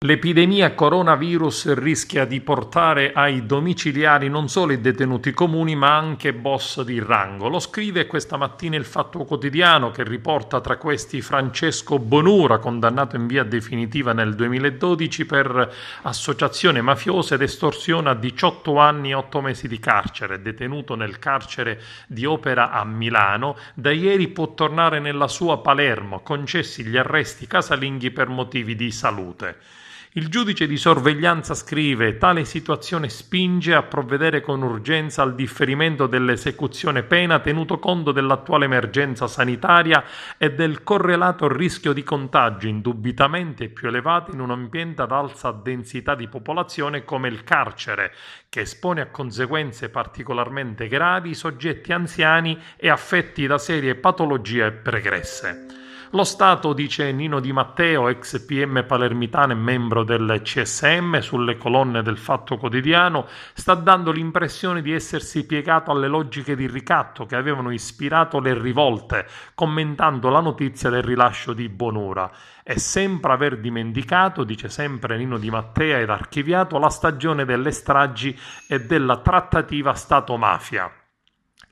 L'epidemia coronavirus rischia di portare ai domiciliari non solo i detenuti comuni ma anche boss di rango. Lo scrive questa mattina il Fatto Quotidiano, che riporta tra questi Francesco Bonura, condannato in via definitiva nel 2012 per associazione mafiosa ed estorsione a 18 anni e 8 mesi di carcere. Detenuto nel carcere di Opera a Milano, da ieri può tornare nella sua Palermo, concessi gli arresti casalinghi per motivi di salute. Il giudice di sorveglianza scrive: tale situazione spinge a provvedere con urgenza al differimento dell'esecuzione pena, tenuto conto dell'attuale emergenza sanitaria e del correlato rischio di contagio indubitamente più elevato in un ambiente ad alta densità di popolazione come il carcere, che espone a conseguenze particolarmente gravi i soggetti anziani e affetti da serie patologie pregresse. Lo Stato, dice Nino Di Matteo, ex PM palermitano e membro del CSM, sulle colonne del Fatto Quotidiano, sta dando l'impressione di essersi piegato alle logiche di ricatto che avevano ispirato le rivolte, commentando la notizia del rilascio di Bonura. E sembra aver dimenticato, dice sempre Nino Di Matteo, ed archiviato la stagione delle stragi e della trattativa Stato-mafia.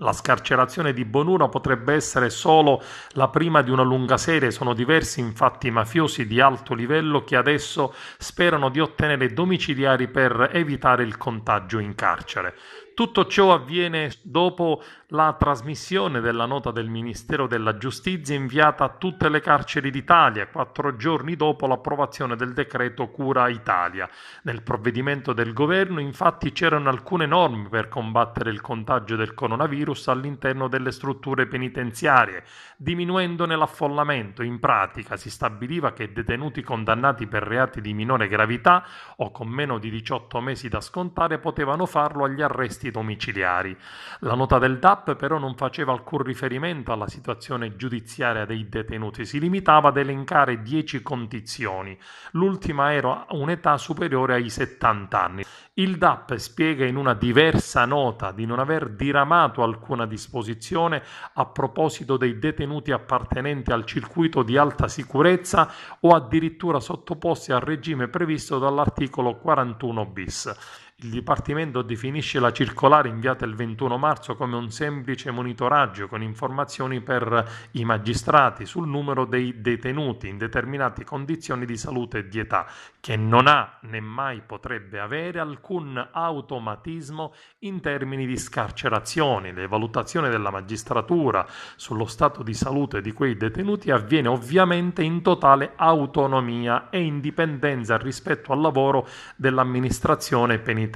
La scarcerazione di Bonura potrebbe essere solo la prima di una lunga serie. Sono diversi infatti i mafiosi di alto livello che adesso sperano di ottenere domiciliari per evitare il contagio in carcere. Tutto ciò avviene dopo la trasmissione della nota del Ministero della Giustizia inviata a tutte le carceri d'Italia, 4 giorni dopo l'approvazione del decreto Cura Italia. Nel provvedimento del governo, infatti, c'erano alcune norme per combattere il contagio del coronavirus all'interno delle strutture penitenziarie, diminuendone l'affollamento. In pratica si stabiliva che detenuti condannati per reati di minore gravità o con meno di 18 mesi da scontare potevano farlo agli arresti domiciliari. La nota del DAP però non faceva alcun riferimento alla situazione giudiziaria dei detenuti, si limitava ad elencare 10 condizioni. L'ultima era un'età superiore ai 70 anni. Il DAP spiega in una diversa nota di non aver diramato alcuna disposizione a proposito dei detenuti appartenenti al circuito di alta sicurezza o addirittura sottoposti al regime previsto dall'articolo 41 bis. Il Dipartimento definisce la circolare inviata il 21 marzo come un semplice monitoraggio con informazioni per i magistrati sul numero dei detenuti in determinate condizioni di salute e di età, che non ha né mai potrebbe avere alcun automatismo in termini di scarcerazioni. Le valutazioni della magistratura sullo stato di salute di quei detenuti avviene ovviamente in totale autonomia e indipendenza rispetto al lavoro dell'amministrazione penitenziaria.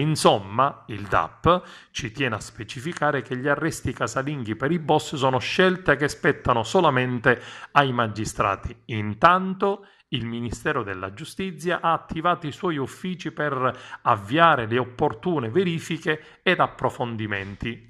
Insomma, il DAP ci tiene a specificare che gli arresti casalinghi per i boss sono scelte che spettano solamente ai magistrati. Intanto il Ministero della Giustizia ha attivato i suoi uffici per avviare le opportune verifiche ed approfondimenti.